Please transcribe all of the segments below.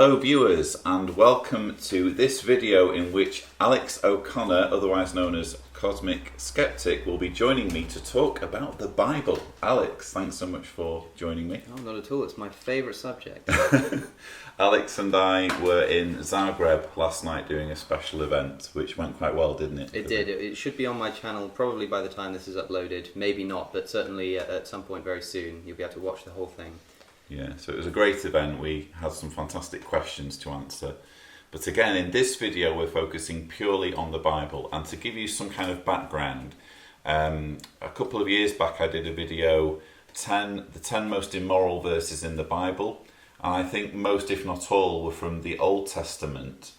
Hello viewers, and welcome to this video in which Alex O'Connor, otherwise known as CosmicSkeptic, will be joining me to talk about the Bible. Alex, thanks so much for joining me. Oh, not at all, it's my favourite subject. Alex and I were in Zagreb last night doing a special event, which went quite well, didn't it? It did. It should be on my channel probably by the time this is uploaded. Maybe not, but certainly at some point very soon you'll be able to watch the whole thing. Yeah, so it was a great event. We had some fantastic questions to answer. But again, in this video, we're focusing purely on the Bible. And to give you some kind of background, a couple of years back, I did a video, the 10 most immoral verses in the Bible. And I think most, if not all, were from the Old Testament.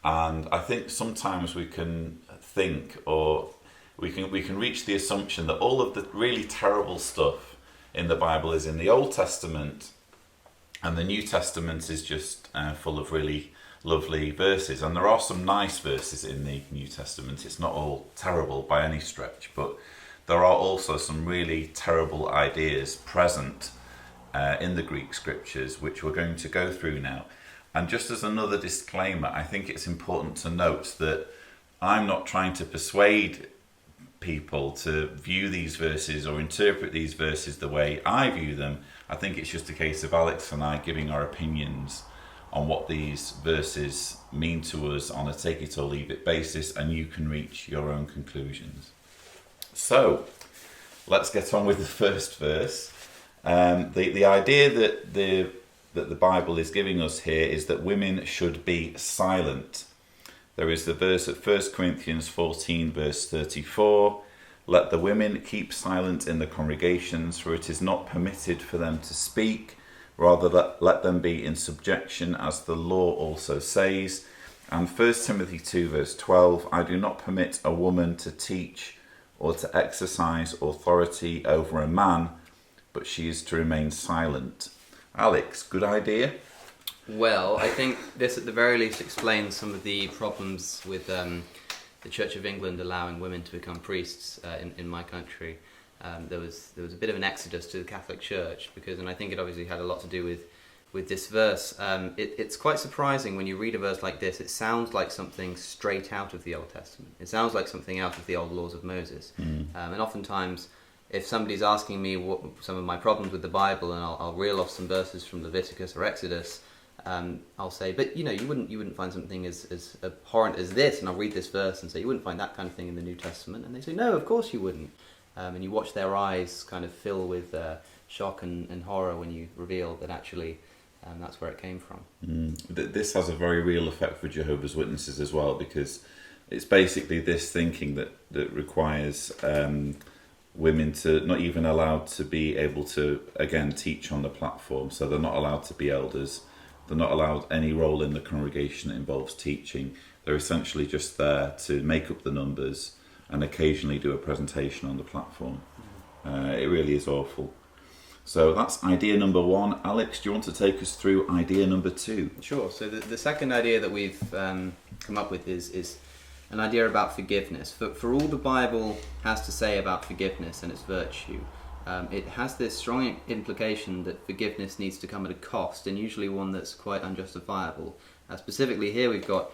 And I think sometimes we can think, or we can reach the assumption that all of the really terrible stuff in the Bible is in the Old Testament, and the New Testament is just full of really lovely verses. And there are some nice verses in the New Testament. It's not all terrible by any stretch, but there are also some really terrible ideas present in the Greek scriptures, which we're going to go through now. And just as another disclaimer, I think it's important to note that I'm not trying to persuade people to view these verses or interpret these verses the way I view them. I think it's just a case of Alex and I giving our opinions on what these verses mean to us on a take it or leave it basis, and you can reach your own conclusions. So let's get on with the first verse. The idea that the Bible is giving us here is that women should be silent. There is the verse at 1 Corinthians 14 verse 34, "Let the women keep silent in the congregations, for it is not permitted for them to speak. Rather let them be in subjection, as the law also says." And 1 Timothy 2 verse 12, "I do not permit a woman to teach or to exercise authority over a man, but she is to remain silent." Alex, good idea? Well, I think this at the very least explains some of the problems with the Church of England allowing women to become priests in my country. There was a bit of an exodus to the Catholic Church and I think it obviously had a lot to do with this verse. It's quite surprising when you read a verse like this. It sounds like something straight out of the Old Testament. It sounds like something out of the old laws of Moses. And oftentimes, if somebody's asking me what some of my problems with the Bible, and I'll reel off some verses from Leviticus or Exodus, I'll say, but you wouldn't find something as abhorrent as this, and I'll read this verse and say, you wouldn't find that kind of thing in the New Testament, and they say, no, of course you wouldn't. And you watch their eyes kind of fill with shock and horror when you reveal that actually that's where it came from. This has a very real effect for Jehovah's Witnesses as well, because it's basically this thinking that requires women to not even allowed to be able to, again, teach on the platform. So they're not allowed to be elders. They're not allowed any role in the congregation that involves teaching. They're essentially just there to make up the numbers and occasionally do a presentation on the platform. It really is awful. So that's idea number one. Alex, do you want to take us through idea number two? Sure. So the second idea that we've come up with is an idea about forgiveness. For all the Bible has to say about forgiveness and its virtue, it has this strong implication that forgiveness needs to come at a cost, and usually one that's quite unjustifiable. Specifically here we've got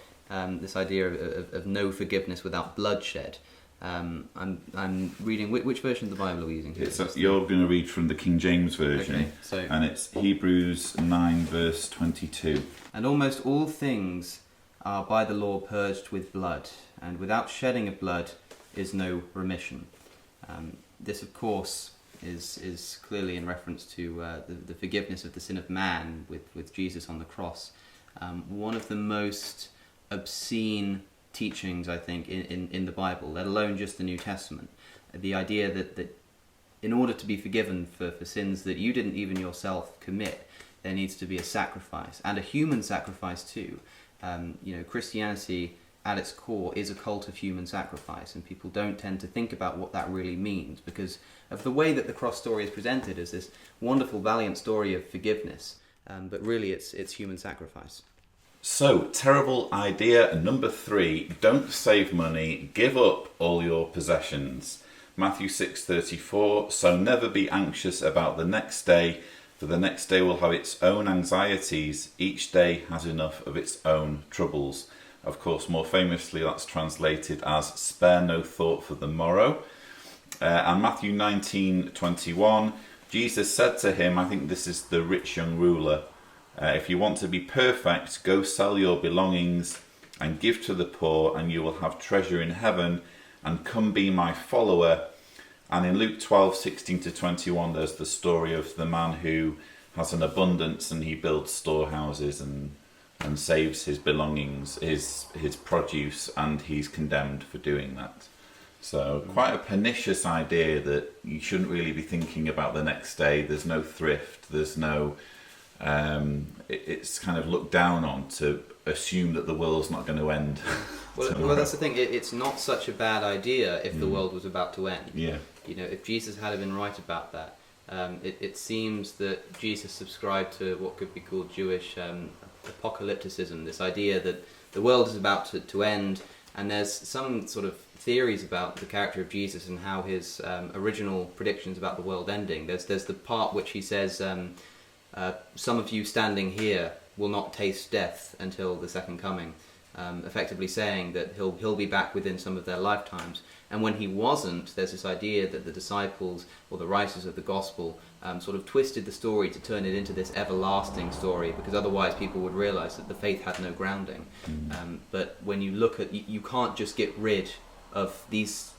this idea of no forgiveness without bloodshed. I'm reading, which version of the Bible are we using here? You're going to read from the King James Version, okay, and it's Hebrews 9 verse 22. "And almost all things are by the law purged with blood, and without shedding of blood is no remission." This, of course, is clearly in reference to the forgiveness of the sin of man with Jesus on the cross. One of the most obscene teachings, I think, in the Bible, let alone just the New Testament. The idea that in order to be forgiven for sins that you didn't even yourself commit, there needs to be a sacrifice, and a human sacrifice too. Christianity at its core is a cult of human sacrifice, and people don't tend to think about what that really means because of the way that the cross story is presented as this wonderful, valiant story of forgiveness, but really it's human sacrifice. So, terrible idea number 3, don't save money, give up all your possessions. Matthew 6:34, "So never be anxious about the next day, For the next day will have its own anxieties. Each day has enough of its own troubles. Of course, more famously, that's translated as spare no thought for the morrow. And Matthew 19:21, Jesus said to him, I think this is the rich young ruler, if you want to be perfect, go sell your belongings and give to the poor, and you will have treasure in heaven, and come be my follower. And in Luke 12:16-21, there's the story of the man who has an abundance and he builds storehouses and saves his belongings, his produce, and he's condemned for doing that. So quite a pernicious idea that you shouldn't really be thinking about the next day. There's no thrift, there's no... it's kind of looked down on to assume that the world's not going to end. Well, that's the thing. It's not such a bad idea if the world was about to end. Yeah. You know, if Jesus had been right about that, it seems that Jesus subscribed to what could be called Jewish apocalypticism, this idea that the world is about to end, and there's some sort of theories about the character of Jesus and how his original predictions about the world ending. There's the part which he says, some of you standing here will not taste death until the second coming, effectively saying that he'll be back within some of their lifetimes. And when he wasn't, there's this idea that the disciples or the writers of the gospel sort of twisted the story to turn it into this everlasting story, because otherwise people would realize that the faith had no grounding. But when you look at, you can't just get rid of these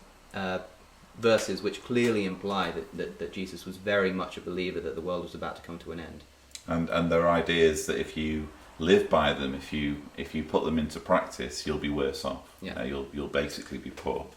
verses which clearly imply that Jesus was very much a believer that the world was about to come to an end. And there are ideas that if you live by them, if you put them into practice, you'll be worse off. Yeah. You'll basically be poor.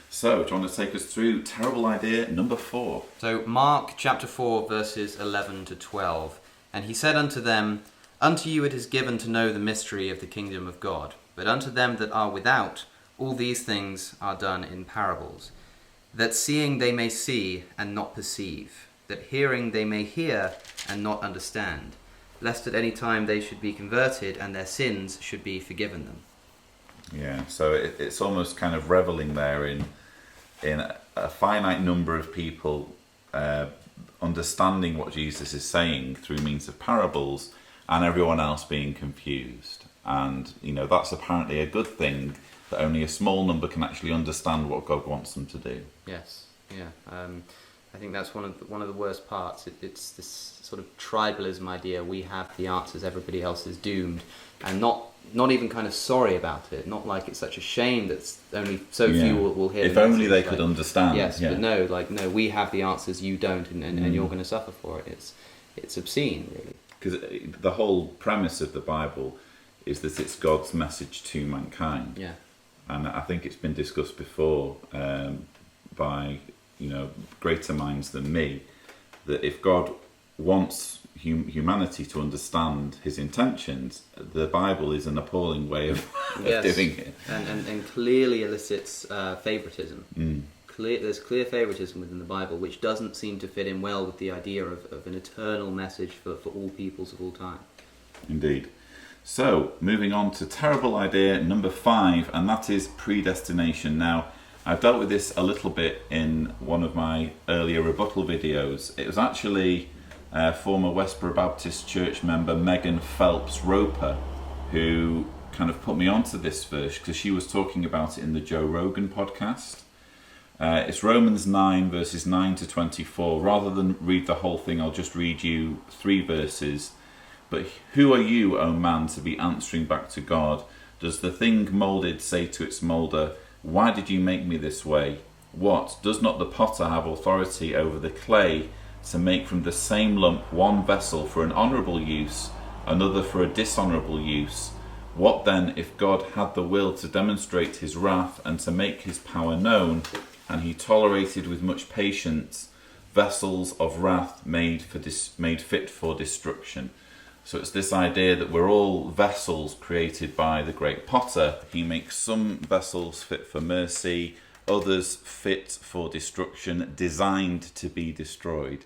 So, do you want to take us through terrible idea number 4? So, Mark chapter 4, verses 11 to 12. And he said unto them, Unto you it is given to know the mystery of the kingdom of God, but unto them that are without, all these things are done in parables, that seeing they may see and not perceive, that hearing they may hear and not understand, lest at any time they should be converted and their sins should be forgiven them. Yeah, so it's almost kind of reveling there in a finite number of people understanding what Jesus is saying through means of parables, and everyone else being confused. And that's apparently a good thing, that only a small number can actually understand what God wants them to do. Yes, yeah. I think that's one of the worst parts. It's this sort of tribalism idea. We have the answers, everybody else is doomed, and not even kind of sorry about it. Not like it's such a shame that only so few will hear. If only they could understand. Yes, but no, we have the answers, you don't, and you're going to suffer for it. It's obscene, really. Because the whole premise of the Bible is that it's God's message to mankind. Yeah. And I think it's been discussed before by greater minds than me, that if God wants humanity to understand his intentions, the Bible is an appalling way of doing it. And clearly elicits favoritism. There's clear favoritism within the Bible, which doesn't seem to fit in well with the idea of an eternal message for all peoples of all time. Indeed. So, moving on to terrible idea number 5, and that is predestination. Now, I've dealt with this a little bit in one of my earlier rebuttal videos. It was actually former Westboro Baptist Church member Megan Phelps Roper who kind of put me onto this verse, because she was talking about it in the Joe Rogan podcast. It's Romans 9 verses 9 to 24. Rather than read the whole thing, I'll just read you 3 verses. But who are you, O man, to be answering back to God? Does the thing moulded say to its moulder, why did you make me this way? What, does not the potter have authority over the clay to make from the same lump one vessel for an honourable use, another for a dishonourable use? What then if God had the will to demonstrate his wrath and to make his power known, and he tolerated with much patience vessels of wrath made fit for destruction? So it's this idea that we're all vessels created by the great potter. He makes some vessels fit for mercy, others fit for destruction, designed to be destroyed.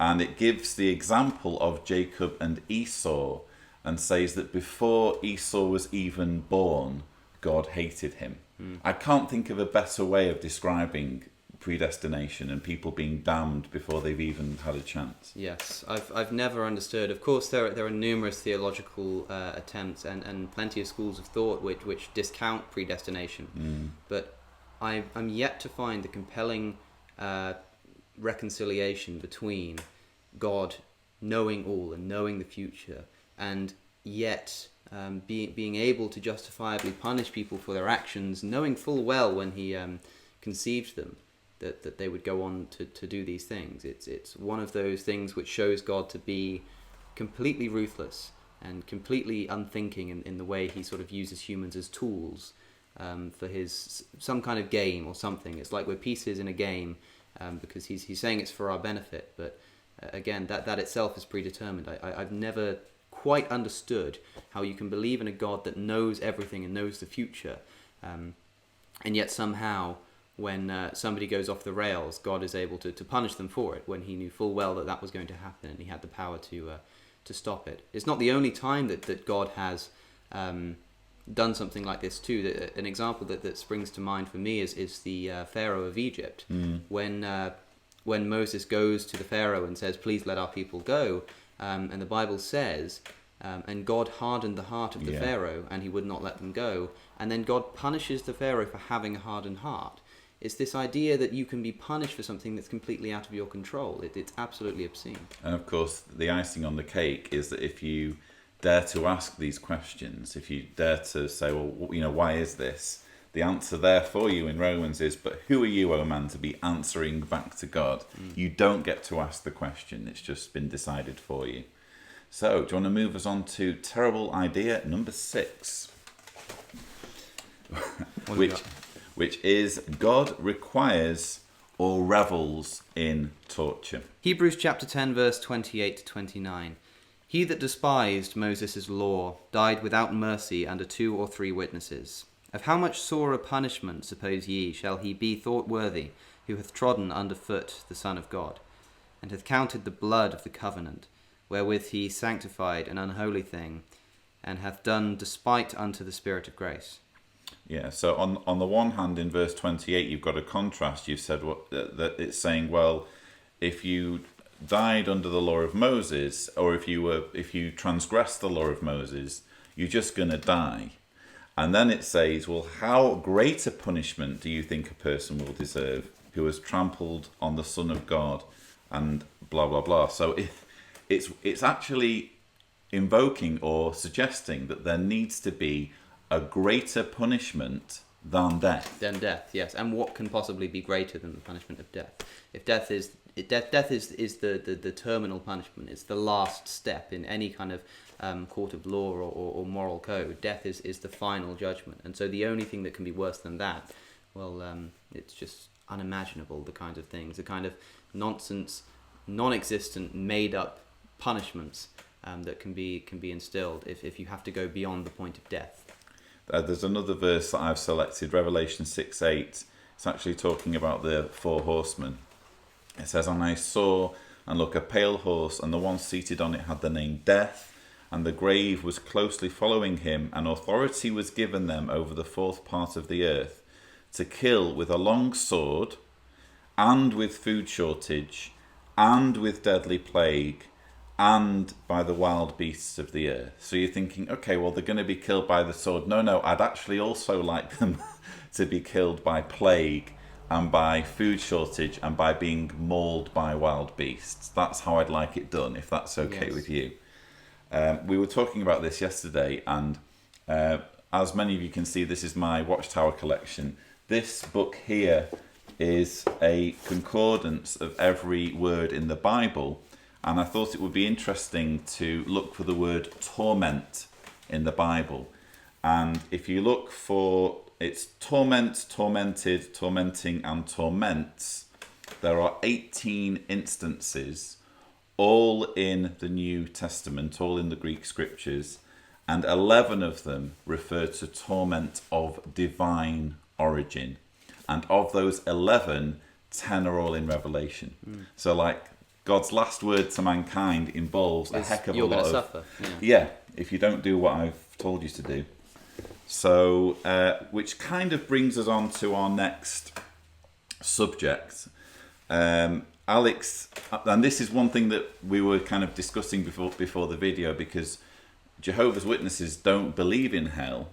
And it gives the example of Jacob and Esau and says that before Esau was even born, God hated him. I can't think of a better way of describing predestination and people being damned before they've even had a chance. Yes, I've never understood. Of course, there are numerous theological attempts and plenty of schools of thought which discount predestination. But I'm yet to find the compelling reconciliation between God knowing all and knowing the future, and yet being able to justifiably punish people for their actions, knowing full well when he conceived them that they would go on to do these things. It's one of those things which shows God to be completely ruthless and completely unthinking in the way he sort of uses humans as tools for some kind of game or something. It's like we're pieces in a game because he's saying it's for our benefit, but again, that itself is predetermined. I've never quite understood how you can believe in a God that knows everything and knows the future, and yet somehow when somebody goes off the rails, God is able to punish them for it when he knew full well that was going to happen and he had the power to stop it. It's not the only time that God has done something like this too. An example that springs to mind for me is the Pharaoh of Egypt. When Moses goes to the Pharaoh and says, "Please let our people go," and the Bible says, and God hardened the heart of the Pharaoh and he would not let them go, and then God punishes the Pharaoh for having a hardened heart. It's this idea that you can be punished for something that's completely out of your control. It's absolutely obscene. And of course, the icing on the cake is that if you dare to ask these questions, if you dare to say, well, why is this? The answer there for you in Romans is, but who are you, O man, to be answering back to God? You don't get to ask the question. It's just been decided for you. So, do you want to move us on to terrible idea number 6? which is God requires or revels in torture. Hebrews chapter 10 verse 28 to 29. He that despised Moses' law died without mercy under 2 or 3 witnesses. Of how much sorer punishment, suppose ye, shall he be thought worthy, who hath trodden under foot the Son of God, and hath counted the blood of the covenant, wherewith he sanctified an unholy thing, and hath done despite unto the Spirit of grace. Yeah, so on the one hand, in verse 28, you've got a contrast. You've said that it's saying, well, if you died under the law of Moses, or if you transgressed the law of Moses, you're just going to die. And then it says, well, how great a punishment do you think a person will deserve who has trampled on the Son of God and blah, blah, blah. So it's actually invoking or suggesting that there needs to be a greater punishment than death. Than death, yes. And what can possibly be greater than the punishment of death? If death is the terminal punishment, it's the last step in any kind of court of law or moral code. Death is the final judgment, and so the only thing that can be worse than that, well, it's just unimaginable. The kinds of things, the kind of nonsense, non-existent, made-up punishments that can be instilled if you have to go beyond the point of death. There's another verse that I've selected, Revelation 6:8. It's actually talking about the 4 horsemen. It says, "And I saw, and look, a pale horse, and the one seated on it had the name Death, and the grave was closely following him, and authority was given them over the 4th part of the earth, to kill with a long sword, and with food shortage, and with deadly plague, and by the wild beasts of the earth." So you're thinking, okay, well, they're going to be killed by the sword. No, I'd actually also like them to be killed by plague and by food shortage and by being mauled by wild beasts. That's how I'd like it done, if that's okay with you. We were talking about this yesterday, and as many of you can see, this is my Watchtower collection. This book here is a concordance of every word in the Bible, and I thought it would be interesting to look for the word torment in the Bible. And if you look for, it's torment, tormented, tormenting, and torments, there are 18 instances, all in the New Testament, all in the Greek scriptures, and 11 of them refer to torment of divine origin. And of those 11, 10 are all in Revelation. So like, God's last word to mankind involves a heck of a lot of... You're going to suffer. Yeah, if you don't do what I've told you to do. So, which kind of brings us on to our next subject. Alex, and this is one thing that we were kind of discussing before the video, because Jehovah's Witnesses don't believe in hell.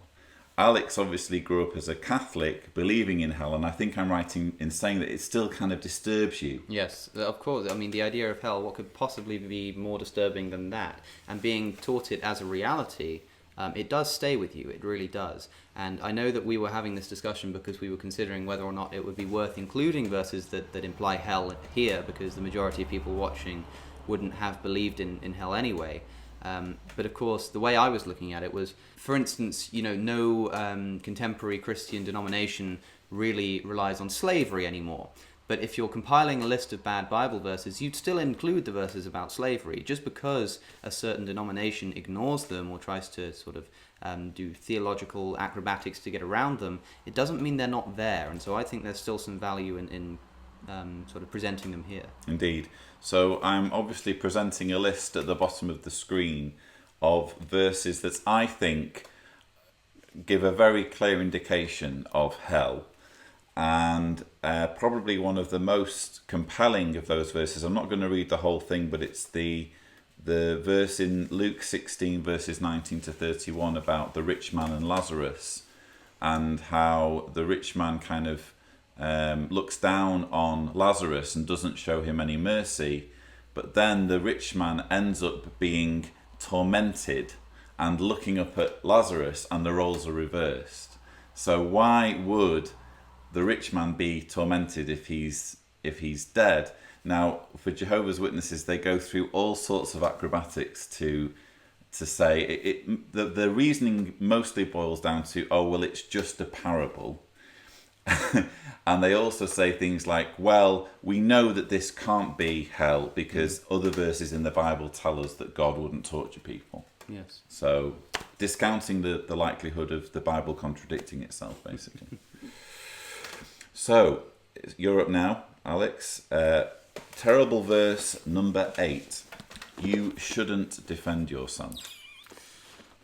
Alex obviously grew up as a Catholic believing in hell, and I think I'm right in saying that it still kind of disturbs you. Yes, of course. I mean, the idea of hell, what could possibly be more disturbing than that? And being taught it as a reality, it does stay with you, it really does. And I know that we were having this discussion because we were considering whether or not it would be worth including verses that imply hell here, because the majority of people watching wouldn't have believed in hell anyway. But of course, the way I was looking at it was, for instance, no contemporary Christian denomination really relies on slavery anymore. But if you're compiling a list of bad Bible verses, you'd still include the verses about slavery. Just because a certain denomination ignores them or tries to sort of do theological acrobatics to get around them, it doesn't mean they're not there. And so I think there's still some value in sort of presenting them here. Indeed. So I'm obviously presenting a list at the bottom of the screen of verses that I think give a very clear indication of hell. And probably one of the most compelling of those verses, I'm not going to read the whole thing, but it's the verse in Luke 16 verses 19 to 31 about the rich man and Lazarus, and how the rich man kind of looks down on Lazarus and doesn't show him any mercy, but then the rich man ends up being tormented and looking up at Lazarus, and the roles are reversed. So why would the rich man be tormented if he's dead? Now, for Jehovah's Witnesses, they go through all sorts of acrobatics to say the reasoning mostly boils down to, oh well, it's just a parable. And they also say things like, well, we know that this can't be hell because other verses in the Bible tell us that God wouldn't torture people. Yes. So discounting the likelihood of the Bible contradicting itself, basically. So you're up now, Alex. Terrible verse number 8. You shouldn't defend yourself.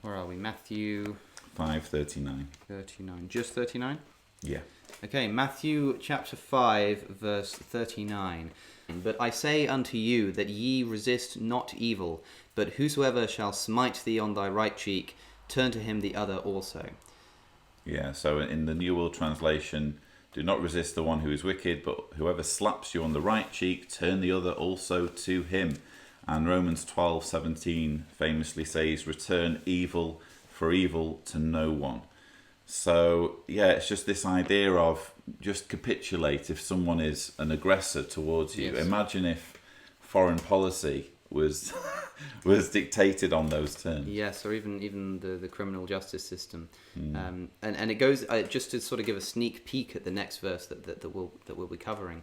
Where are we? Matthew 5:39. 39. Just 39? Yeah. Okay, Matthew chapter 5, verse 39. But I say unto you that ye resist not evil, but whosoever shall smite thee on thy right cheek, turn to him the other also. Yeah, so in the New World Translation, do not resist the one who is wicked, but whoever slaps you on the right cheek, turn the other also to him. And Romans 12:17 famously says, return evil for evil to no one. So, yeah, it's just this idea of just capitulate if someone is an aggressor towards you. Yes. Imagine if foreign policy was dictated on those terms. Yes, or even the criminal justice system. And it goes, just to sort of give a sneak peek at the next verse that we'll be covering.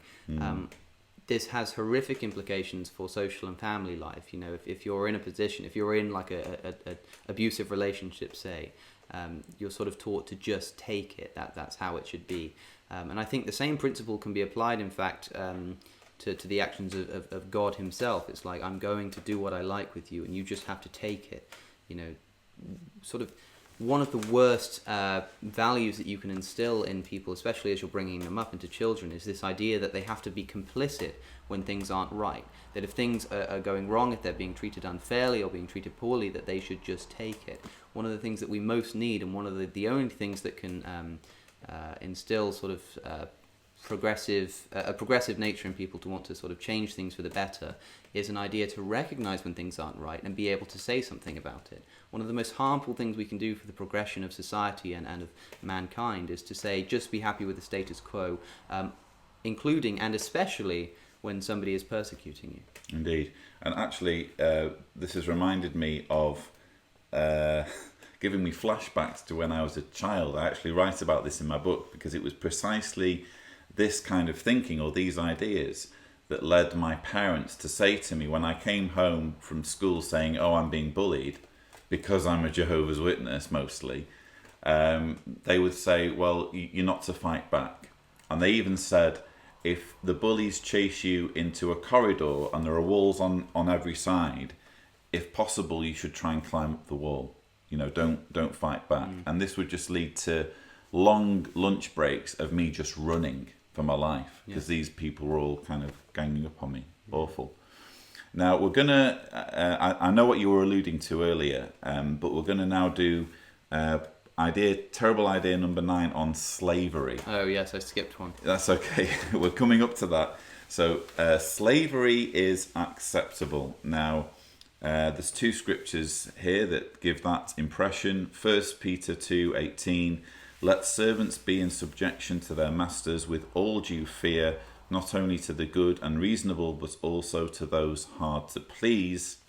This has horrific implications for social and family life. If you're in a position, if you're in like a abusive relationship, say, you're sort of taught to just take it. That's how it should be. And I think the same principle can be applied, in fact, to the actions of God himself. It's like, I'm going to do what I like with you, and you just have to take it. Sort of one of the worst values that you can instill in people, especially as you're bringing them up into children, is this idea that they have to be complicit when things aren't right. That if things are going wrong, if they're being treated unfairly or being treated poorly, that they should just take it. One of the things that we most need, and one of the only things that can instill sort of a progressive nature in people to want to sort of change things for the better, is an idea to recognize when things aren't right and be able to say something about it. One of the most harmful things we can do for the progression of society and of mankind is to say, just be happy with the status quo, including and especially when somebody is persecuting you. Indeed. And actually, this has reminded me of giving me flashbacks to when I was a child. I actually write about this in my book because it was precisely this kind of thinking or these ideas that led my parents to say to me when I came home from school saying, oh, I'm being bullied, because I'm a Jehovah's Witness mostly, they would say, well, you're not to fight back. And they even said, if the bullies chase you into a corridor and there are walls on every side, if possible, you should try and climb up the wall. Don't fight back. And this would just lead to long lunch breaks of me just running for my life, because these people were all kind of ganging up on me. Awful. Now we're gonna. I know what you were alluding to earlier, but we're gonna now do terrible idea number 9 on slavery. Oh yes, I skipped one. That's okay. We're coming up to that. So slavery is acceptable. Now there's 2 scriptures here that give that impression. 1 Peter 2:18. Let servants be in subjection to their masters with all due fear, not only to the good and reasonable, but also to those hard to please.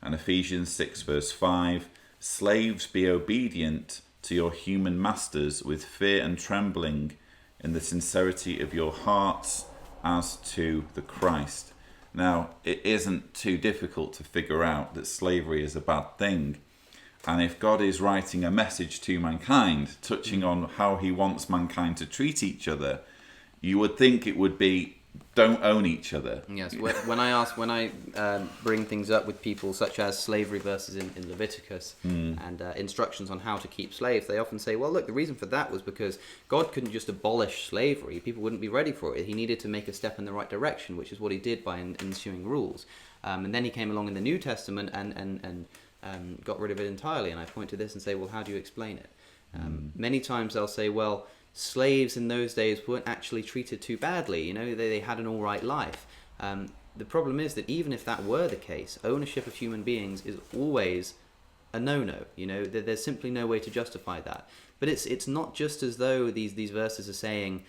And Ephesians 6 verse 5, slaves, be obedient to your human masters with fear and trembling, in the sincerity of your hearts, as to the Christ. Now, it isn't too difficult to figure out that slavery is a bad thing. And if God is writing a message to mankind, touching on how he wants mankind to treat each other, you would think it would be, don't own each other. Yes, when I bring things up with people such as slavery verses in Leviticus and instructions on how to keep slaves, they often say, well, look, the reason for that was because God couldn't just abolish slavery. People wouldn't be ready for it. He needed to make a step in the right direction, which is what he did by ensuing rules. And then he came along in the New Testament and got rid of it entirely. And I point to this and say, well, how do you explain it? Many times they'll say, well, slaves in those days weren't actually treated too badly. You know, they had an all right life. The problem is that even if that were the case, ownership of human beings is always a no-no. You know, there's simply no way to justify that. But it's not just as though these verses are saying,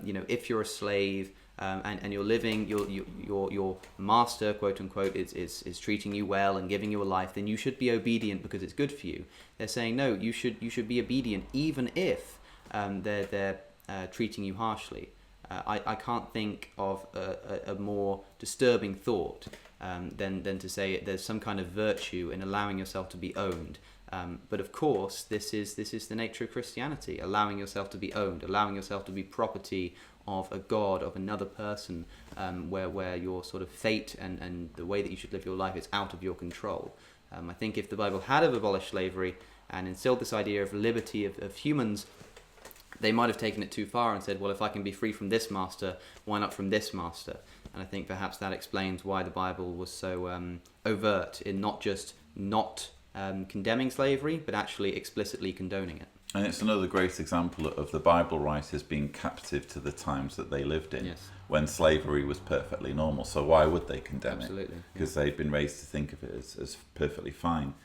you know, if you're a slave and you're living, your master, quote unquote, is treating you well and giving you a life, then you should be obedient because it's good for you. They're saying no, you should be obedient even if they're treating you harshly. I can't think of a more disturbing thought than to say there's some kind of virtue in allowing yourself to be owned. But of course, this is the nature of Christianity: allowing yourself to be owned, allowing yourself to be property of a god, of another person, where your sort of fate and the way that you should live your life is out of your control. I think if the Bible had abolished slavery and instilled this idea of liberty of humans, they might have taken it too far and said, well, if I can be free from this master, why not from this master? And I think perhaps that explains why the Bible was so overt in not just not condemning slavery, but actually explicitly condoning it. And it's another great example of the Bible writers being captive to the times that they lived in, when slavery was perfectly normal. So why would they condemn it? Because they'd been raised to think of it as perfectly fine.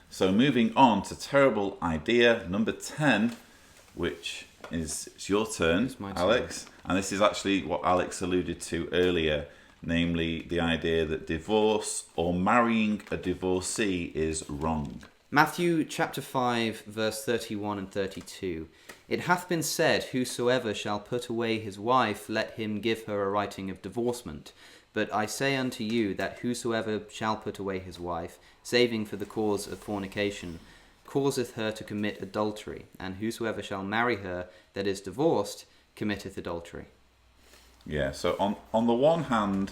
So moving on to terrible idea number 10, which is it's your turn, Alex. And this is actually what Alex alluded to earlier, namely the idea that divorce or marrying a divorcee is wrong. Matthew chapter 5, verse 31 and 32. It hath been said, whosoever shall put away his wife, let him give her a writing of divorcement. But I say unto you that whosoever shall put away his wife, saving for the cause of fornication, causeth her to commit adultery, and whosoever shall marry her that is divorced committeth adultery. Yeah, so on the one hand,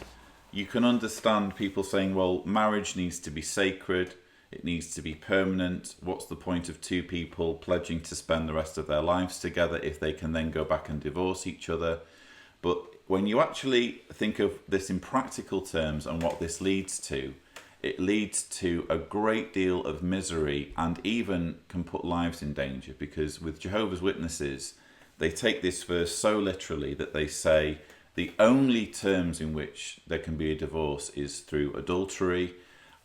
you can understand people saying, well, marriage needs to be sacred, it needs to be permanent. What's the point of two people pledging to spend the rest of their lives together if they can then go back and divorce each other? But when you actually think of this in practical terms and what this leads to, it leads to a great deal of misery and even can put lives in danger, because with Jehovah's Witnesses, they take this verse so literally that they say the only terms in which there can be a divorce is through adultery.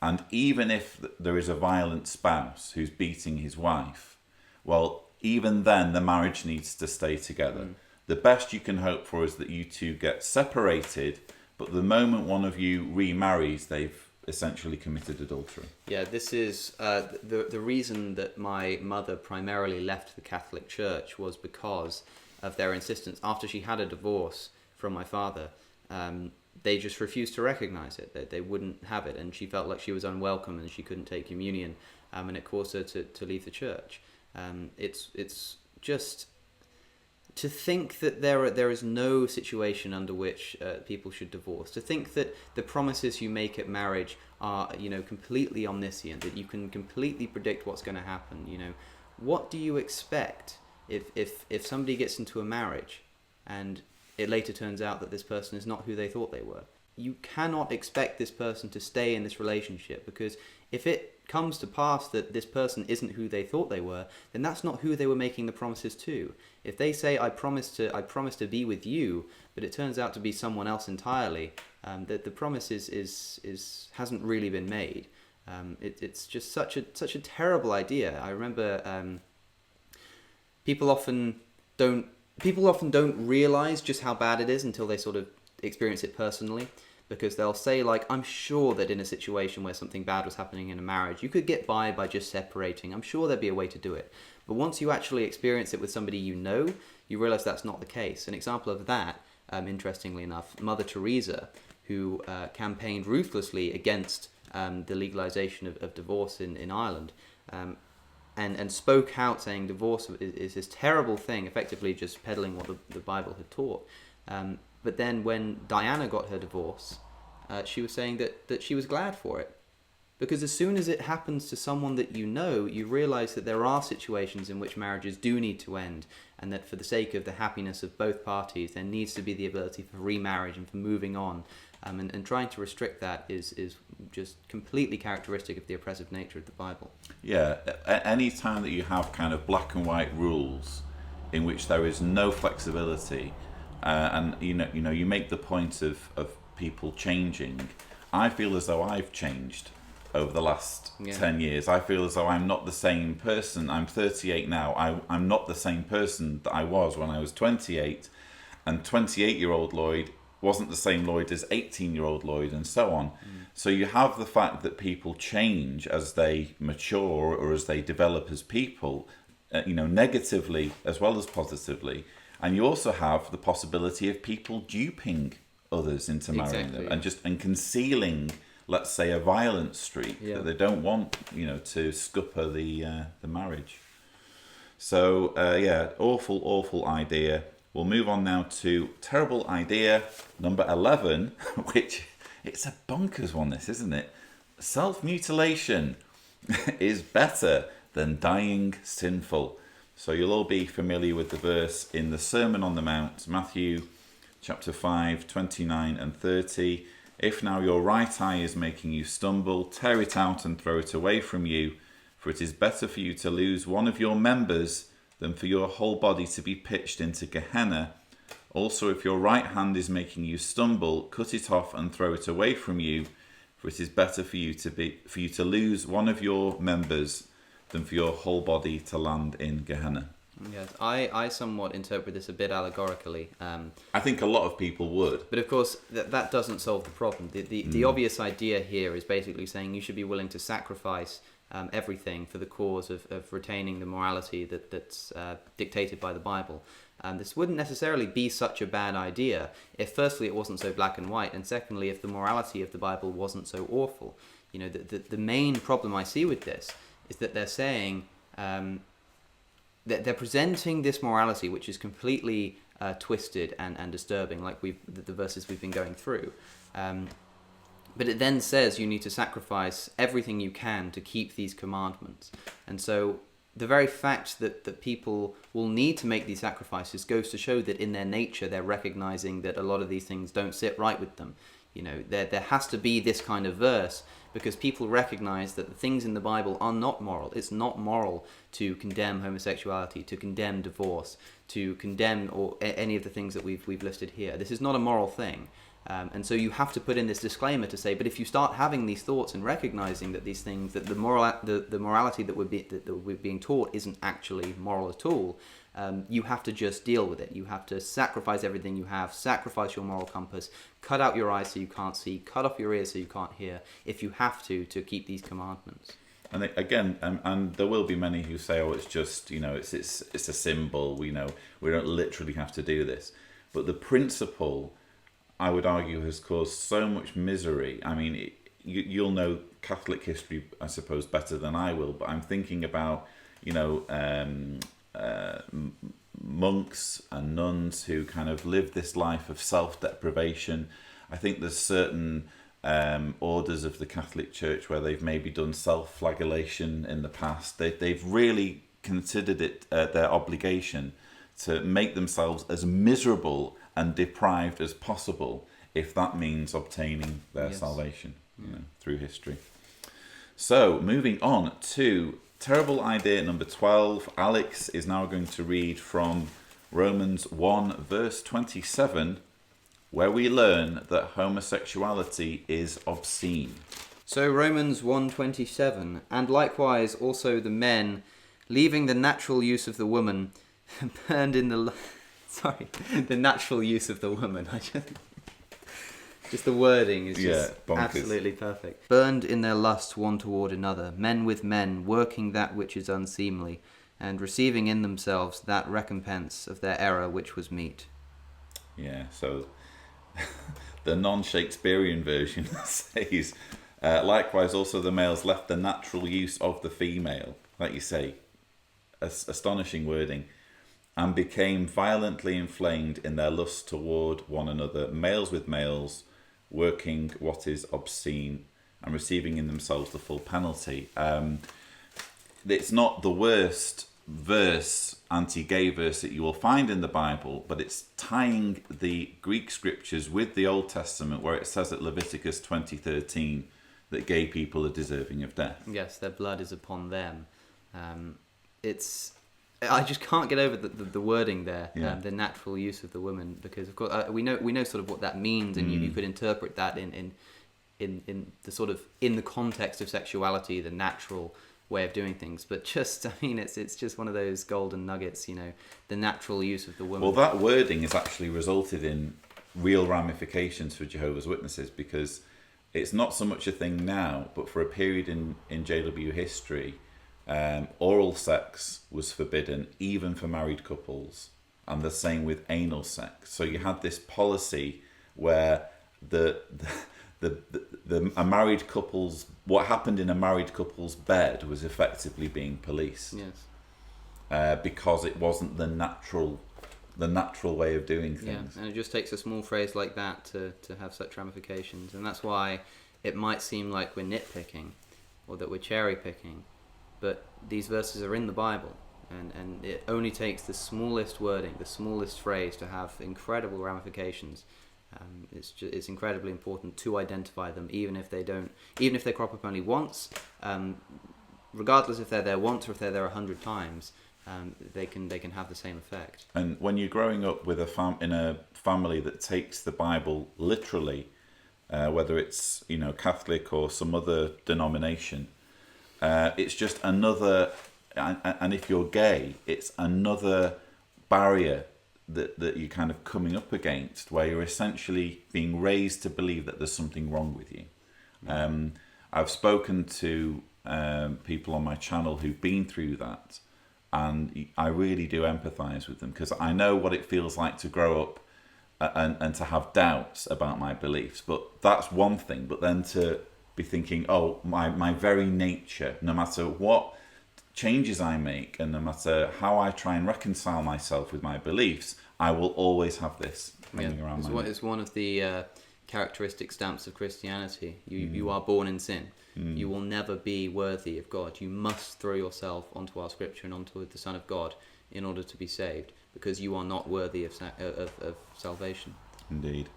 And even if there is a violent spouse who's beating his wife, well, even then the marriage needs to stay together. The best you can hope for is that you two get separated, but the moment one of you remarries, they've essentially committed adultery. Yeah, this is the reason that my mother primarily left the Catholic Church was because of their insistence. After she had a divorce from my father, they just refused to recognize it. They wouldn't have it, and she felt like she was unwelcome and she couldn't take communion, and it caused her to leave the church. It's just to think that there is no situation under which people should divorce. To think that the promises you make at marriage are, completely omniscient, that you can completely predict what's going to happen. What do you expect if somebody gets into a marriage and it later turns out that this person is not who they thought they were. You cannot expect this person to stay in this relationship, because if it comes to pass that this person isn't who they thought they were, then that's not who they were making the promises to. If they say, I promise to be with you, but it turns out to be someone else entirely, that the promise hasn't really been made. It's just such a terrible idea. I remember people often don't realize just how bad it is until they sort of experience it personally. Because they'll say, like, I'm sure that in a situation where something bad was happening in a marriage, you could get by just separating. I'm sure there'd be a way to do it. But once you actually experience it with somebody you know, you realize that's not the case. An example of that, interestingly enough, Mother Teresa, who campaigned ruthlessly against the legalization of divorce in Ireland, and spoke out saying divorce is this terrible thing, effectively just peddling what the Bible had taught. But then when Diana got her divorce, she was saying that she was glad for it. Because as soon as it happens to someone that you know, you realize that there are situations in which marriages do need to end, and that for the sake of the happiness of both parties, there needs to be the ability for remarriage and for moving on. And trying to restrict that is just completely characteristic of the oppressive nature of the Bible. Yeah, any time that you have kind of black and white rules in which there is no flexibility, and you make the point of people changing. I feel as though I've changed over the last 10 years. I feel as though I'm not the same person. I'm 38 now. I'm not the same person that I was when I was 28. And 28-year-old Lloyd wasn't the same Lloyd as 18-year-old Lloyd, and so on. So you have the fact that people change as they mature or as they develop as people, negatively as well as positively. And you also have the possibility of people duping others into marrying them, and concealing, let's say, a violent streak that they don't want, to scupper the marriage. So awful idea. We'll move on now to terrible idea number 11, which it's a bonkers one, this, isn't it? Self-mutilation is better than dying sinful. So you'll all be familiar with the verse in the Sermon on the Mount, Matthew chapter 5, 29 and 30. If now your right eye is making you stumble, tear it out and throw it away from you, for it is better for you to lose one of your members than for your whole body to be pitched into Gehenna. Also, if your right hand is making you stumble, cut it off and throw it away from you, for it is better for you to lose one of your members than for your whole body to land in Gehenna. Yes, I somewhat interpret this a bit allegorically. I think a lot of people would. But of course, that doesn't solve the problem. The obvious idea here is basically saying you should be willing to sacrifice everything for the cause of retaining the morality that's dictated by the Bible. This wouldn't necessarily be such a bad idea if, firstly, it wasn't so black and white, and secondly, if the morality of the Bible wasn't so awful. The main problem I see with this is that they're saying that they're presenting this morality which is completely twisted and disturbing, like the verses we've been going through. But it then says you need to sacrifice everything you can to keep these commandments. And so the very fact that people will need to make these sacrifices goes to show that in their nature they're recognizing that a lot of these things don't sit right with them. There has to be this kind of verse because people recognize that the things in the Bible are not moral. It's not moral to condemn homosexuality, to condemn divorce, to condemn any of the things that we've listed here. This is not a moral thing. And so you have to put in this disclaimer to say, but if you start having these thoughts and recognizing that these things, that the morality that we're being taught isn't actually moral at all, you have to just deal with it. You have to sacrifice everything you have, sacrifice your moral compass, cut out your eyes so you can't see, cut off your ears so you can't hear, if you have to keep these commandments. And again, and there will be many who say, "Oh, it's just it's a symbol. We don't literally have to do this." But the principle, I would argue, has caused so much misery. I mean, you'll know Catholic history, I suppose, better than I will. But I'm thinking about monks and nuns who kind of live this life of self-deprivation. I think there's certain orders of the Catholic Church where they've maybe done self-flagellation in the past. They've really considered it their obligation to make themselves as miserable and deprived as possible if that means obtaining their salvation through history. So, moving on to terrible idea number 12. Alex is now going to read from Romans 1 verse 27, where we learn that homosexuality is obscene. So Romans 1:27, and likewise also the men, leaving the natural use of the woman, burned in the... the natural use of the woman. Just the wording is just absolutely perfect. Burned in their lust one toward another, men with men, working that which is unseemly, and receiving in themselves that recompense of their error which was meet. Yeah, so the non-Shakespearean version says, likewise also the males left the natural use of the female, like you say, astonishing wording, and became violently inflamed in their lust toward one another, males with males, working what is obscene, and receiving in themselves the full penalty. It's not the worst anti-gay verse that you will find in the Bible, but it's tying the Greek scriptures with the Old Testament, where it says at Leviticus 20:13 that gay people are deserving of death. Yes, their blood is upon them. I just can't get over the wording there, the natural use of the woman, because of course we know sort of what that means, and you could interpret that in the sort of in the context of sexuality, the natural way of doing things. But it's just one of those golden nuggets, the natural use of the woman. Well, that wording has actually resulted in real ramifications for Jehovah's Witnesses, because it's not so much a thing now, but for a period in JW history, oral sex was forbidden even for married couples, and the same with anal sex. So you had this policy where a married couple's, what happened in a married couple's bed was effectively being policed. Yes. Because it wasn't the natural way of doing things. Yeah, and it just takes a small phrase like that to have such ramifications, and that's why it might seem like we're nitpicking or that we're cherry picking. But these verses are in the Bible, and it only takes the smallest wording, the smallest phrase to have incredible ramifications. It's incredibly important to identify them, even if they crop up only once, regardless if they're there once or if they're there 100 times. They can have the same effect. And when you're growing up with in a family that takes the Bible literally, whether it's Catholic or some other denomination. It's just another, and if you're gay, it's another barrier that you're kind of coming up against, where you're essentially being raised to believe that there's something wrong with you. I've spoken to people on my channel who've been through that, and I really do empathise with them, because I know what it feels like to grow up and to have doubts about my beliefs. But that's one thing, but then to be thinking, oh, my very nature, no matter what changes I make and no matter how I try and reconcile myself with my beliefs, I will always have this hanging around my neck. It's one of the characteristic stamps of Christianity. You are born in sin. You will never be worthy of God. You must throw yourself onto our scripture and onto the Son of God in order to be saved, because you are not worthy of salvation. Indeed.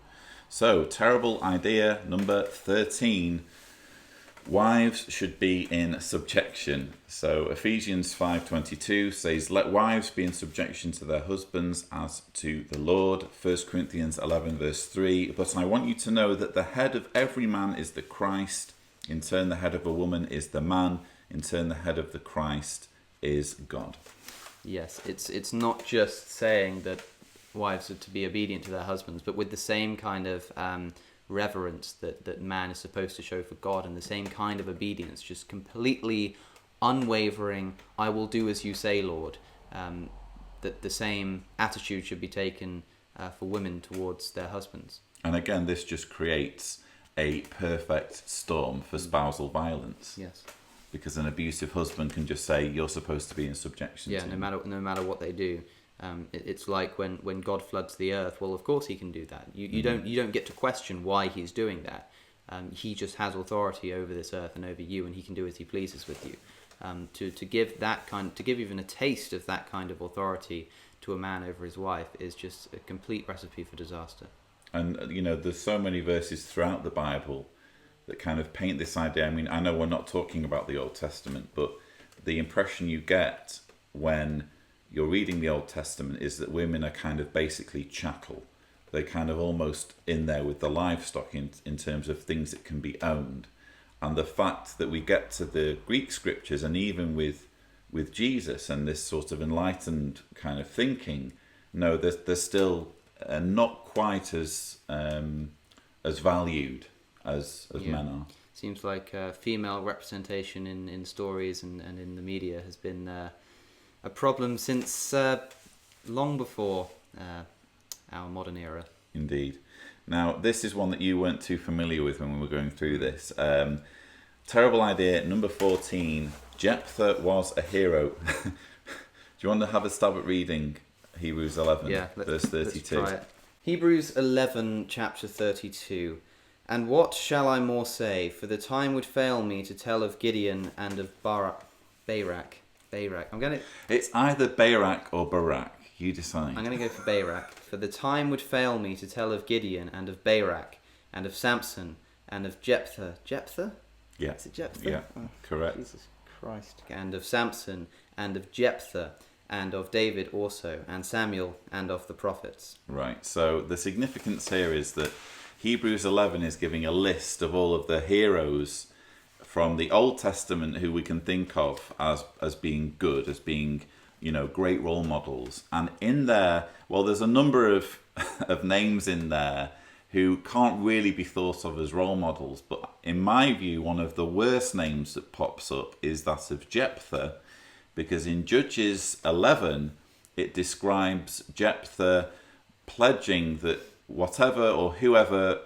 So, terrible idea number 13. Wives should be in subjection. So Ephesians 5:22 says, let wives be in subjection to their husbands as to the Lord. 1 Corinthians 11 verse 3, but I want you to know that the head of every man is the Christ. In turn, the head of a woman is the man. In turn, the head of the Christ is God. Yes, it's not just saying that wives are to be obedient to their husbands, but with the same kind of reverence that man is supposed to show for God, and the same kind of obedience, just completely unwavering, I will do as you say, Lord. That the same attitude should be taken for women towards their husbands. And again, this just creates a perfect storm for spousal violence. Yes. Because an abusive husband can just say, you're supposed to be in subjection to no matter what they do. It's like when God floods the earth. Well, of course he can do that. You don't get to question why he's doing that. He just has authority over this earth and over you, and he can do as he pleases with you. To give even a taste of that kind of authority to a man over his wife is just a complete recipe for disaster. And, there's so many verses throughout the Bible that kind of paint this idea. I mean, I know we're not talking about the Old Testament, but the impression you get when you're reading the Old Testament is that women are kind of basically chattel. They're kind of almost in there with the livestock in terms of things that can be owned. And the fact that we get to the Greek scriptures, and even with Jesus and this sort of enlightened kind of thinking, no, they're still not quite as valued as men are. Seems like female representation in stories and in the media has been a problem since long before our modern era. Indeed. Now, this is one that you weren't too familiar with when we were going through this. Terrible idea, number 14. Jephthah was a hero. Do you want to have a stab at reading Hebrews 11, verse 32? Let's try it. Hebrews 11, chapter 32. And what shall I more say? For the time would fail me to tell of Gideon and of Barak. It's either Barak or Barak. You decide. I'm going to go for Barak. For the time would fail me to tell of Gideon and of Barak and of Samson and of Jephthah. Jephthah? Yeah. Is it Jephthah? Yeah, correct. Jesus Christ. And of Samson and of Jephthah and of David also, and Samuel and of the prophets. Right. So the significance here is that Hebrews 11 is giving a list of all of the heroes from the Old Testament who we can think of as being good, as being, great role models. And in there, there's a number of names in there who can't really be thought of as role models. But in my view, one of the worst names that pops up is that of Jephthah, because in Judges 11, it describes Jephthah pledging that whatever or whoever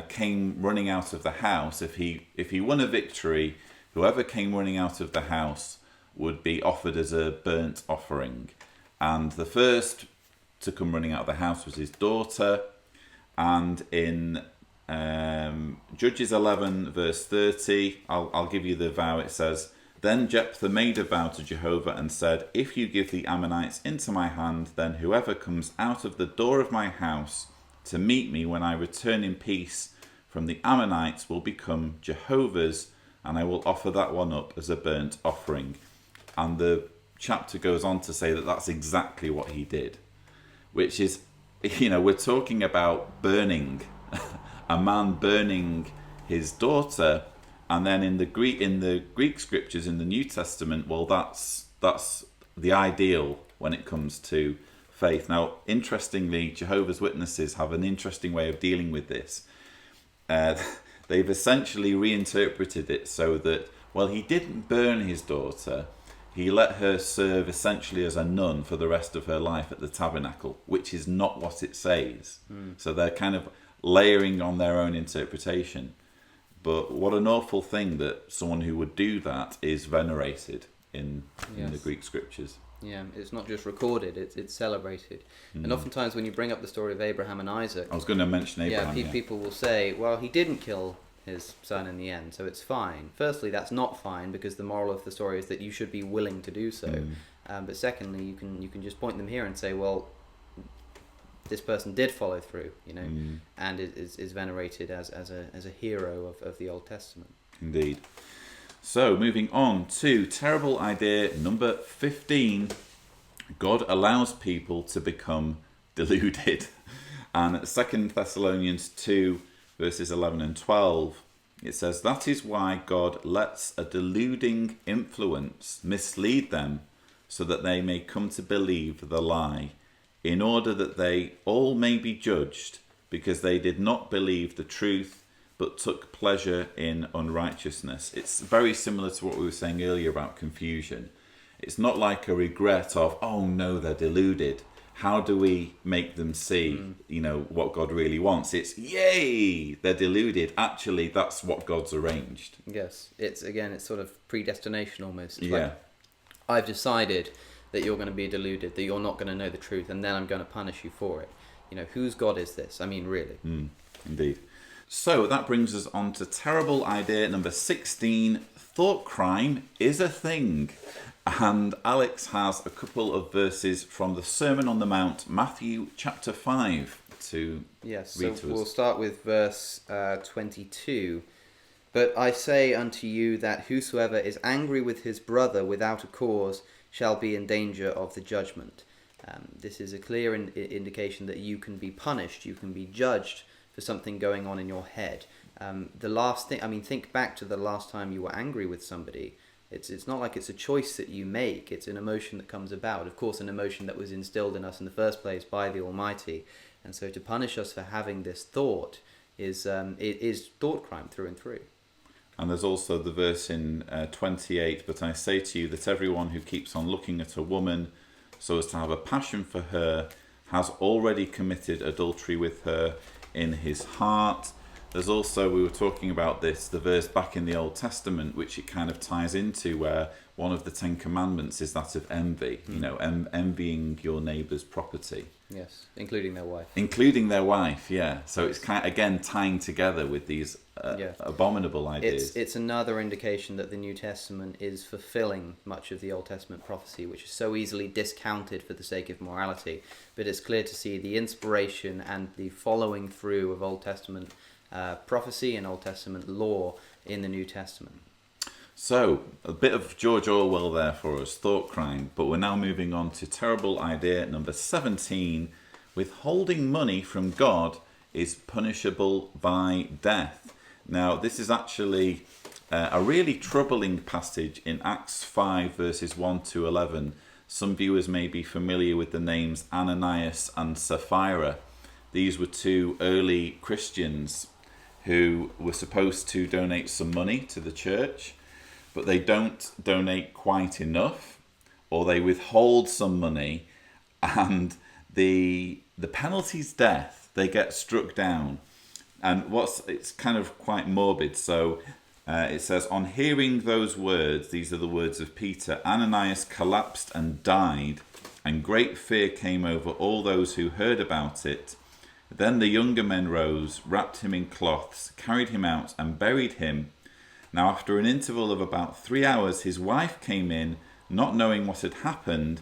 came running out of the house, if he won a victory, whoever came running out of the house would be offered as a burnt offering. And the first to come running out of the house was his daughter. And in Judges 11, verse 30, I'll give you the vow. It says, Then Jephthah made a vow to Jehovah and said, If you give the Ammonites into my hand, then whoever comes out of the door of my house to meet me when I return in peace from the Ammonites will become Jehovah's, and I will offer that one up as a burnt offering. And the chapter goes on to say that that's exactly what he did, which is, we're talking about burning, a man burning his daughter, and then in the Greek scriptures in the New Testament, that's the ideal when it comes to faith. Now, interestingly, Jehovah's Witnesses have an interesting way of dealing with this. They've essentially reinterpreted it so that, he didn't burn his daughter. He let her serve essentially as a nun for the rest of her life at the tabernacle, which is not what it says. So they're kind of layering on their own interpretation. But what an awful thing that someone who would do that is venerated in the Greek scriptures. Yeah, it's not just recorded, it's celebrated. And oftentimes when you bring up the story of Abraham and Isaac... I was going to mention Abraham, people will say, well, he didn't kill his son in the end, so it's fine. Firstly, that's not fine, because the moral of the story is that you should be willing to do so. But secondly, you can just point them here and say, well, this person did follow through, and is venerated as a hero of the Old Testament. Indeed. So, moving on to terrible idea number 15. God allows people to become deluded. And 2 Thessalonians 2, verses 11 and 12, it says, That is why God lets a deluding influence mislead them, so that they may come to believe the lie, in order that they all may be judged, because they did not believe the truth, but took pleasure in unrighteousness. It's very similar to what we were saying earlier about confusion. It's not like a regret of, oh no, they're deluded. How do we make them see, what God really wants? It's, yay, they're deluded. Actually, that's what God's arranged. Yes, it's sort of predestination almost. Yeah. Like, I've decided that you're going to be deluded, that you're not going to know the truth, and then I'm going to punish you for it. Whose God is this? I mean, really. Indeed. So that brings us on to terrible idea number 16. Thought crime is a thing. And Alex has a couple of verses from the Sermon on the Mount, Matthew chapter 5, to Yes, read so to us. we'll start with verse 22. But I say unto you that whosoever is angry with his brother without a cause shall be in danger of the judgment. This is a clear indication that you can be punished, you can be judged for something going on in your head. The last thing, I mean, think back to the last time you were angry with somebody. It's not like it's a choice that you make. It's an emotion that comes about. Of course, an emotion that was instilled in us in the first place by the Almighty. And so to punish us for having this thought is thought crime through and through. And there's also the verse in 28, but I say to you that everyone who keeps on looking at a woman so as to have a passion for her has already committed adultery with her in his heart. There's also, we were talking about this, the verse back in the Old Testament, which it kind of ties into, where one of the Ten Commandments is that of envy, envying your neighbour's property. Yes, including their wife. Including their wife, yeah. So it's kind of, again, tying together with these abominable ideas. It's another indication that the New Testament is fulfilling much of the Old Testament prophecy, which is so easily discounted for the sake of morality. But it's clear to see the inspiration and the following through of Old Testament prophecy and Old Testament law in the New Testament. So, a bit of George Orwell there for us, thought crime, but we're now moving on to terrible idea number 17. Withholding money from God is punishable by death. Now, this is actually a really troubling passage in Acts 5 verses 1 to 11. Some viewers may be familiar with the names Ananias and Sapphira. These were two early Christians who were supposed to donate some money to the church, but they don't donate quite enough, or they withhold some money, and the penalty's death. They get struck down. And it's kind of quite morbid. So it says, on hearing those words, these are the words of Peter, Ananias collapsed and died, and great fear came over all those who heard about it. Then the younger men rose, wrapped him in cloths, carried him out, and buried him. Now, after an interval of about 3 hours, his wife came in, not knowing what had happened.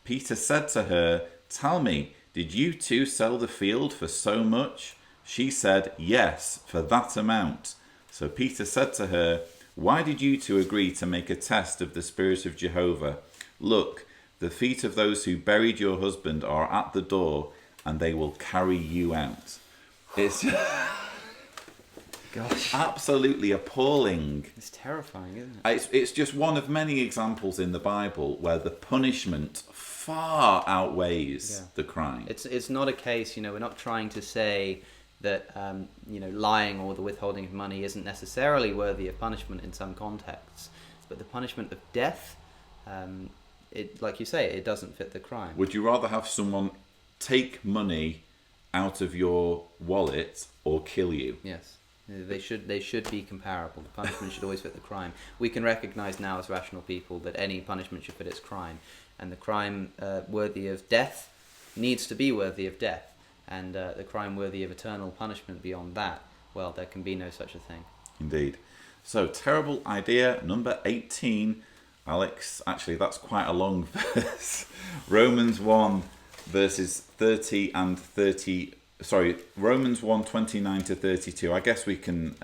Peter said to her, tell me, did you too sell the field for so much? She said, yes, for that amount. So Peter said to her, why did you two agree to make a test of the Spirit of Jehovah? Look, the feet of those who buried your husband are at the door, and they will carry you out. It's Gosh. Absolutely appalling. It's terrifying, isn't it? It's just one of many examples in the Bible where the punishment far outweighs the crime. It's not a case, we're not trying to say that lying or the withholding of money isn't necessarily worthy of punishment in some contexts, but the punishment of death, like you say, it doesn't fit the crime. Would you rather have someone take money out of your wallet or kill you? Yes. They should be comparable. The punishment should always fit the crime. We can recognise now as rational people that any punishment should fit its crime, and the crime worthy of death needs to be worthy of death, and the crime worthy of eternal punishment beyond that, well, there can be no such a thing. Indeed. So, terrible idea number 18. Alex, actually that's quite a long verse. Romans 1 verses 30 and 30. Sorry, Romans 1:29 to 32. I guess we can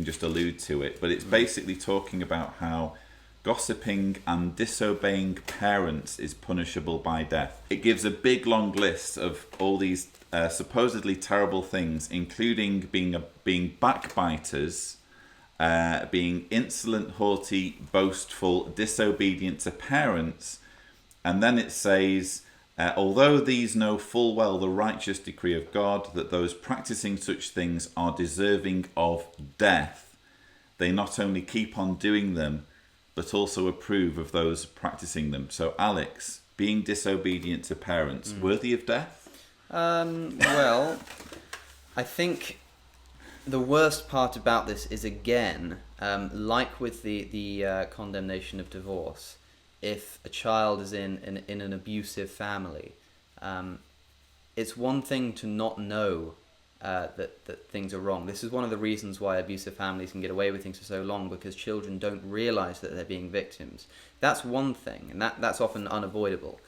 just allude to it, but it's basically talking about how gossiping and disobeying parents is punishable by death. It gives a big long list of all these supposedly terrible things, including being backbiters, being insolent, haughty, boastful, disobedient to parents, and then it says, although these know full well the righteous decree of God, that those practicing such things are deserving of death, they not only keep on doing them, but also approve of those practicing them. So, Alex, being disobedient to parents, worthy of death? Well, I think the worst part about this is, again, like with the condemnation of divorce, if a child is in an abusive family, it's one thing to not know that things are wrong. This is one of the reasons why abusive families can get away with things for so long, because children don't realise that they're being victims. That's one thing, and that's often unavoidable.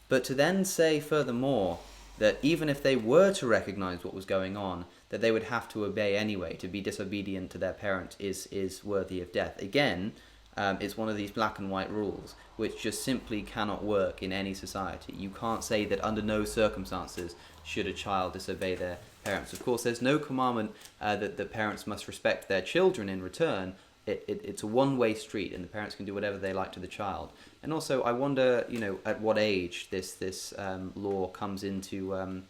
But to then say furthermore that even if they were to recognise what was going on, that they would have to obey anyway, to be disobedient to their parent is worthy of death. Again, it's one of these black and white rules which just simply cannot work in any society. You can't say that under no circumstances should a child disobey their parents. Of course, there's no commandment that the parents must respect their children in return. It's a one-way street, and the parents can do whatever they like to the child. And also, I wonder, at what age this law comes into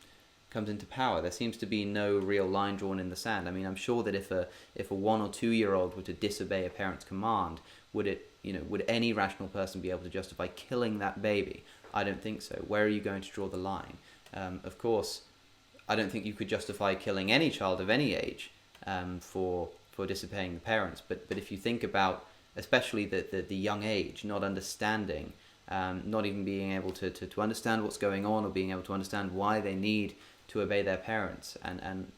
power. There seems to be no real line drawn in the sand. I mean, I'm sure that if a 1 or 2 year old were to disobey a parent's command, would any rational person be able to justify killing that baby? I don't think so. Where are you going to draw the line? Of course, I don't think you could justify killing any child of any age for disobeying the parents. But if you think about, especially the young age, not understanding, not even being able to understand what's going on, or being able to understand why they need to obey their parents, and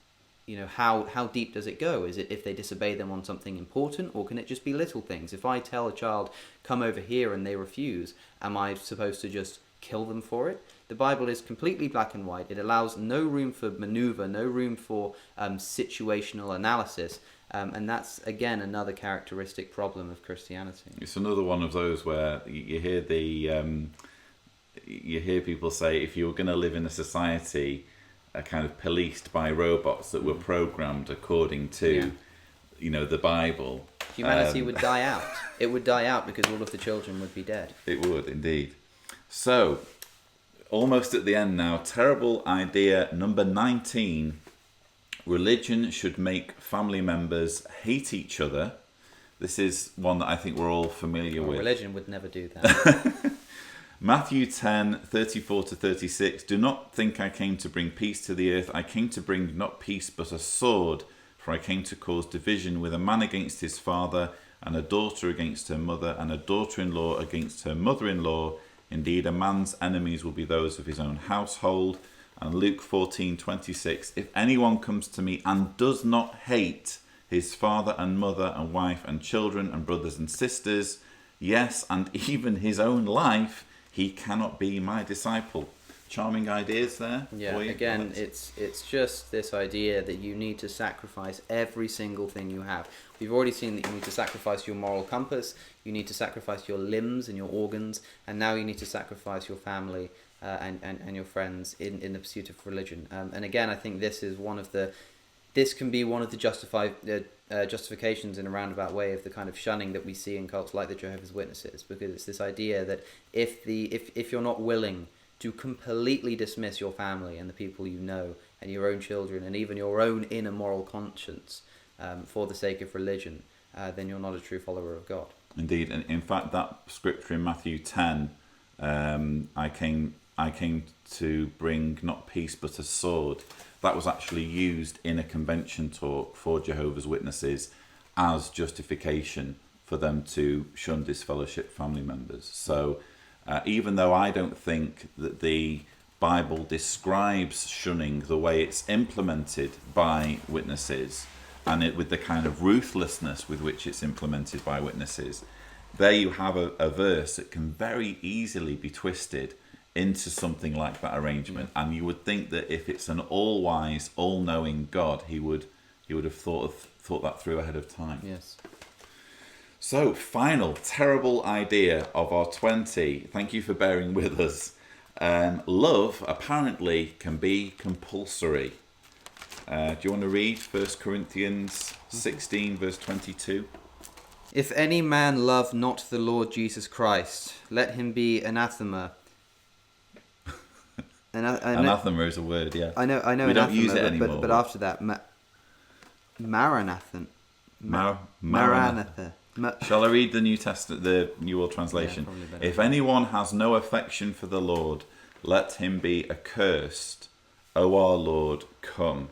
how deep does it go? Is it if they disobey them on something important, or can it just be little things? If I tell a child, come over here, and they refuse, am I supposed to just kill them for it? The Bible is completely black and white. It allows no room for maneuver, no room for situational analysis, and that's again another characteristic problem of Christianity. It's another one of those where you hear people say, if you were going to live in a society kind of policed by robots that were programmed according to the Bible, humanity would die out. It would die out because all of the children would be dead. It would indeed. So, almost at the end now, terrible idea number 19. Religion should make family members hate each other. This is one that I think we're all familiar with. Religion would never do that. Matthew 10:34-36. Do not think I came to bring peace to the earth. I came to bring not peace but a sword. For I came to cause division, with a man against his father, and a daughter against her mother, and a daughter-in-law against her mother-in-law. Indeed, a man's enemies will be those of his own household. And Luke 14:26. If anyone comes to me and does not hate his father and mother and wife and children and brothers and sisters, yes, and even his own life, he cannot be my disciple. Charming ideas there. Yeah, again, it's just this idea that you need to sacrifice every single thing you have. We've already seen that you need to sacrifice your moral compass, you need to sacrifice your limbs and your organs, and now you need to sacrifice your family and your friends in the pursuit of religion. And again, I think this can be one of the justifications in a roundabout way of the kind of shunning that we see in cults like the Jehovah's Witnesses, because it's this idea that if you're not willing to completely dismiss your family and the people you know and your own children and even your own inner moral conscience for the sake of religion, then you're not a true follower of God. Indeed, and in fact, that scripture in Matthew 10, I came to bring not peace but a sword. That was actually used in a convention talk for Jehovah's Witnesses as justification for them to shun disfellowship family members. So even though I don't think that the Bible describes shunning the way it's implemented by witnesses, and with the kind of ruthlessness with which it's implemented by witnesses, there you have a verse that can very easily be twisted into something like that arrangement. And you would think that if it's an all-wise, all-knowing God, he would have thought that through ahead of time. Yes. So, final terrible idea of our 20. Thank you for bearing with us. Love apparently can be compulsory. Do you want to read 1 Corinthians 16 verse 22? If any man love not the Lord Jesus Christ, let him be anathema. Anathema is a word, yeah. I know. We anathema, don't use it anymore. But after that, Maranatha. Maranatha. Shall I read the New Testament, the New World Translation? Yeah, if anyone has no affection for the Lord, let him be accursed. O our Lord, come.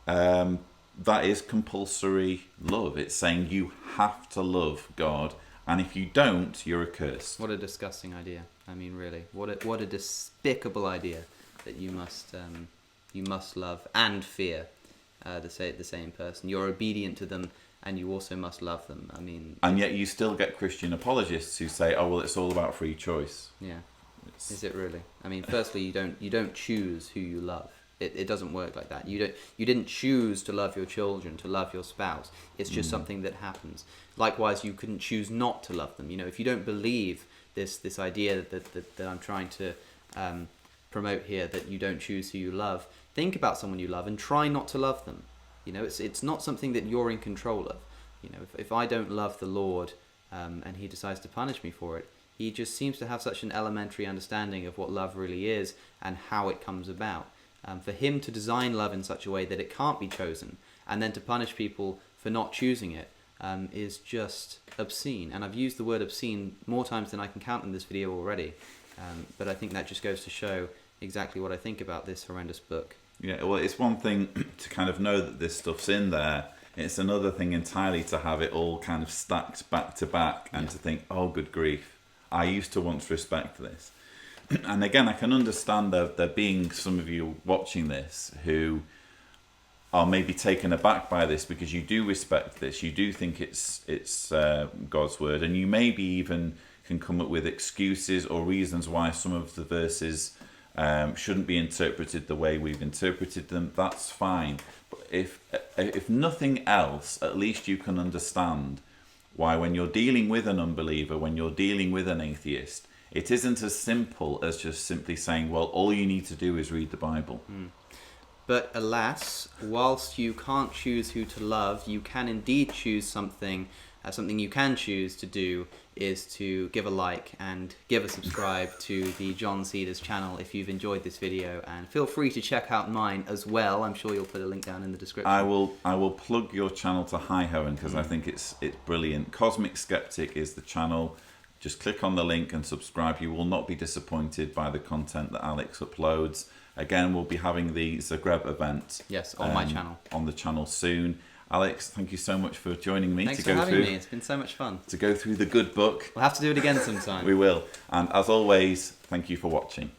That is compulsory love. It's saying you have to love God, and if you don't, you're accursed. What a disgusting idea. I mean, really, what a despicable idea that you must love and fear the same person. You're obedient to them, and you also must love them. I mean, and yet you still get Christian apologists who say, "Oh well, it's all about free choice." Yeah, is it really? I mean, firstly, you don't choose who you love. It doesn't work like that. You didn't choose to love your children, to love your spouse. It's just something that happens. Likewise, you couldn't choose not to love them. You know, if you don't believe this idea that I'm trying to promote here, that you don't choose who you love, think about someone you love and try not to love them. You know, it's not something that you're in control of. You know, if I don't love the Lord and He decides to punish me for it, He just seems to have such an elementary understanding of what love really is and how it comes about. For Him to design love in such a way that it can't be chosen, and then to punish people for not choosing it, is just obscene. And I've used the word obscene more times than I can count in this video already. But I think that just goes to show exactly what I think about this horrendous book. Yeah, well, it's one thing to kind of know that this stuff's in there. It's another thing entirely to have it all kind of stacked back to back and to think, oh, good grief, I used to once respect this. And again, I can understand there being some of you watching this who are maybe taken aback by this because you do respect this, you do think it's God's word, and you maybe even can come up with excuses or reasons why some of the verses shouldn't be interpreted the way we've interpreted them. That's fine. But if nothing else, at least you can understand why when you're dealing with an unbeliever, when you're dealing with an atheist, it isn't as simple as just simply saying, well, all you need to do is read the Bible. But alas, whilst you can't choose who to love, you can indeed choose something. Something you can choose to do is to give a like and give a subscribe to the John Cedars channel if you've enjoyed this video, and feel free to check out mine as well. I'm sure you'll put a link down in the description. I will plug your channel to High Hohen because I think it's brilliant. CosmicSkeptic is the channel. Just click on the link and subscribe. You will not be disappointed by the content that Alex uploads. Again, we'll be having the Zagreb event. Yes, on my channel. On the channel soon. Alex, thank you so much for joining me. Thanks for having me. It's been so much fun. To go through the good book. We'll have to do it again sometime. We will. And as always, thank you for watching.